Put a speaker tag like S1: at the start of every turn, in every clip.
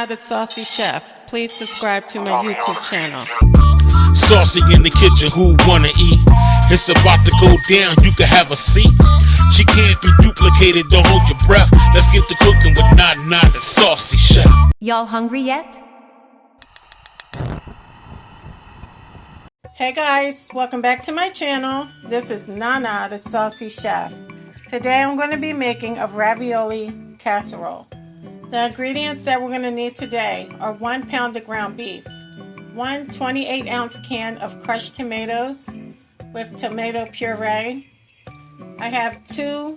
S1: Nana the Saucy Chef. Please subscribe to my YouTube channel.
S2: Saucy in the kitchen, who wanna eat? It's about to go down, you can have a seat. She can't be duplicated, don't hold your breath. Let's get to cooking with Nana the Saucy Chef.
S3: Y'all hungry yet?
S1: Hey guys, welcome back to my channel. This is Nana the Saucy Chef. Today I'm going to be making a ravioli casserole. The ingredients that we're going to need today are 1 pound of ground beef, 1 28-ounce can of crushed tomatoes with tomato puree. I have 2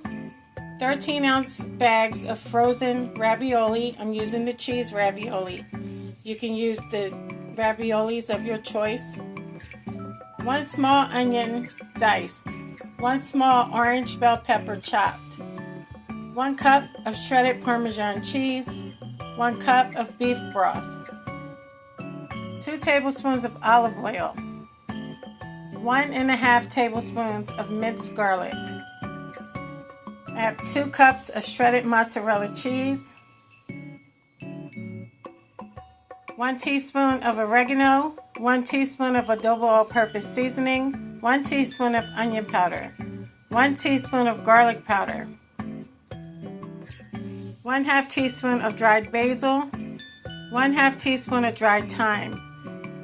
S1: 13-ounce bags of frozen ravioli. I'm using the cheese ravioli. You can use the raviolis of your choice. 1 small onion diced, 1 small orange bell pepper chopped, 1 cup of shredded Parmesan cheese, 1 cup of beef broth, 2 tablespoons of olive oil, 1½ tablespoons of minced garlic. I have 2 cups of shredded mozzarella cheese, 1 teaspoon of oregano, 1 teaspoon of adobo all-purpose seasoning, 1 teaspoon of onion powder, 1 teaspoon of garlic powder, 1/2 teaspoon of dried basil, 1/2 teaspoon of dried thyme,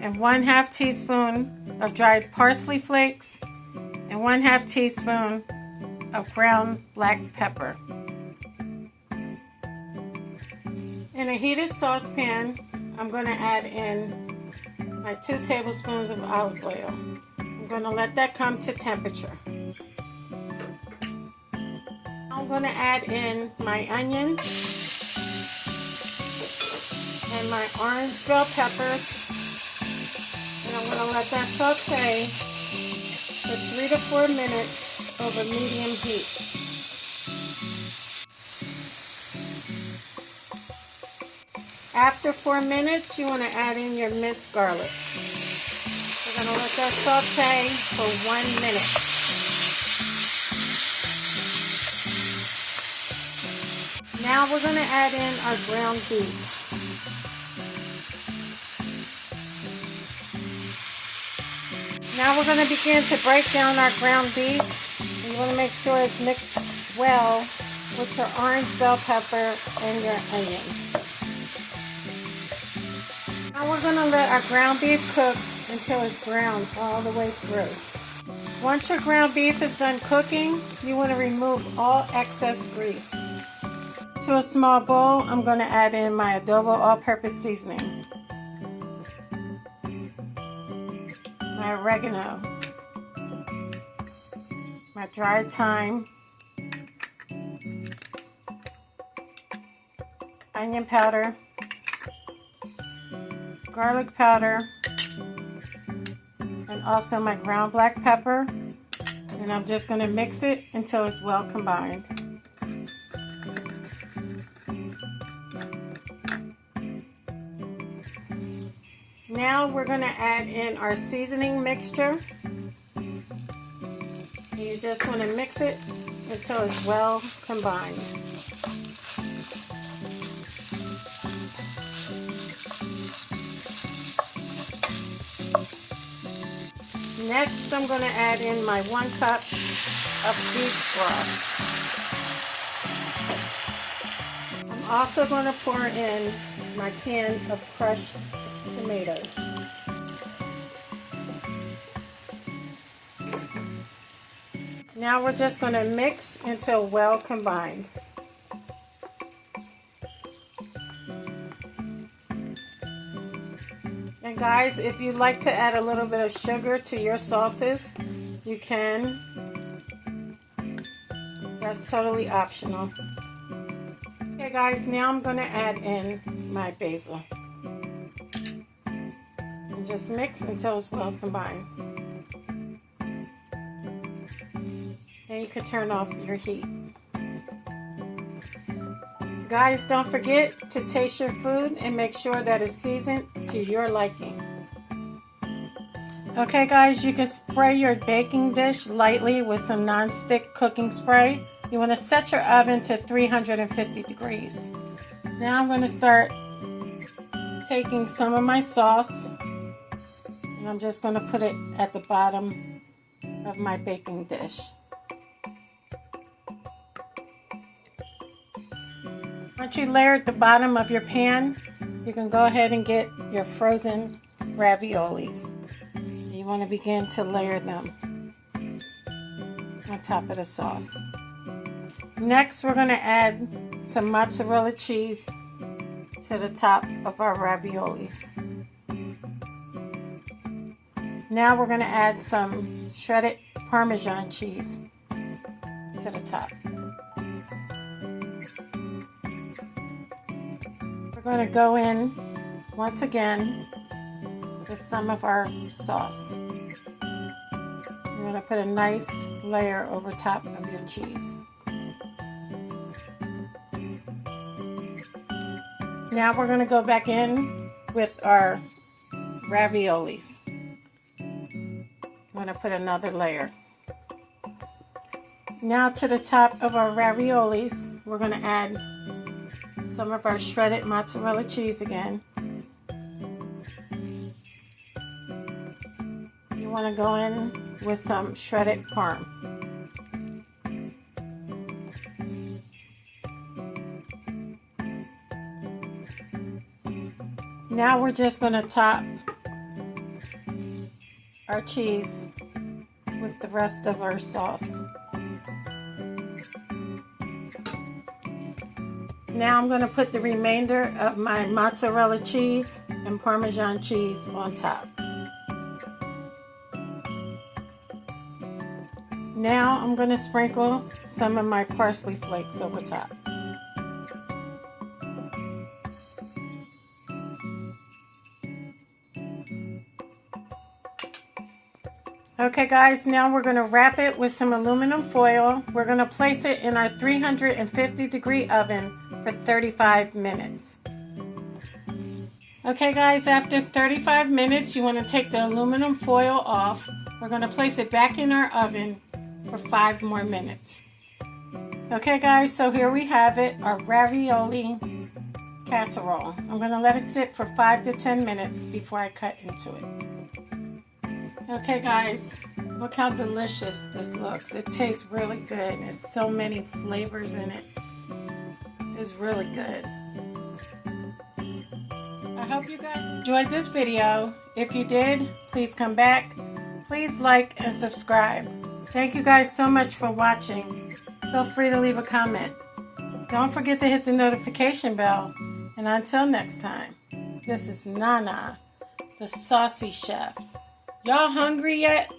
S1: and 1/2 teaspoon of dried parsley flakes, and 1/2 teaspoon of ground black pepper. In a heated saucepan, I'm going to add in my 2 tablespoons of olive oil. I'm going to let that come to temperature. I'm going to add in my onions and my orange bell peppers, and I'm going to let that saute for 3 to 4 minutes over medium heat. After 4 minutes, you want to add in your minced garlic. We're going to let that saute for 1 minute. Now we're going to add in our ground beef. Now we're going to begin to break down our ground beef. You want to make sure it's mixed well with your orange bell pepper and your onions. Now we're going to let our ground beef cook until it's browned all the way through. Once your ground beef is done cooking, you want to remove all excess grease. To a small bowl, I'm going to add in my adobo all-purpose seasoning, my oregano, my dried thyme, onion powder, garlic powder, and also my ground black pepper, and I'm just going to mix it until it's well combined. Now we're going to add in our seasoning mixture. You just want to mix it until it's well combined. Next, I'm going to add in my 1 cup of beef broth. I'm also going to pour in my can of crushed tomatoes. Now we're just going to mix until well combined. And guys, if you'd like to add a little bit of sugar to your sauces, you can. That's totally optional. Okay guys, now I'm going to add in my basil. And just mix until it's well combined. And you can turn off your heat. Guys, don't forget to taste your food and make sure that it's seasoned to your liking. Okay guys, you can spray your baking dish lightly with some non-stick cooking spray. You want to set your oven to 350 degrees. Now I'm going to start taking some of my sauce and I'm just going to put it at the bottom of my baking dish. Once you layer at the bottom of your pan, you can go ahead and get your frozen raviolis. You want to begin to layer them on top of the sauce. Next, we're going to add some mozzarella cheese to the top of our raviolis. Now we're going to add some shredded parmesan cheese to the top. We're going to go in once again with some of our sauce. You're going to put a nice layer over top of your cheese. Now we're going to go back in with our raviolis. I'm going to put another layer. Now to the top of our raviolis, we're going to add some of our shredded mozzarella cheese again. You want to go in with some shredded parm. Now we're just going to top our cheese with the rest of our sauce. Now I'm going to put the remainder of my mozzarella cheese and Parmesan cheese on top. Now I'm going to sprinkle some of my parsley flakes over top. Okay guys, now we're going to wrap it with some aluminum foil. We're going to place it in our 350-degree oven for 35 minutes. Okay guys, after 35 minutes, you want to take the aluminum foil off. We're going to place it back in our oven for 5 more minutes. Okay guys, so here we have it, our ravioli casserole. I'm going to let it sit for 5 to 10 minutes before I cut into it. Okay guys, look how delicious this looks. It tastes really good. There's so many flavors in it. It's really good. I hope you guys enjoyed this video. If you did, please come back. Please like and subscribe. Thank you guys so much for watching. Feel free to leave a comment. Don't forget to hit the notification bell. And until next time, this is Nana, the Saucy Chef. Y'all hungry yet?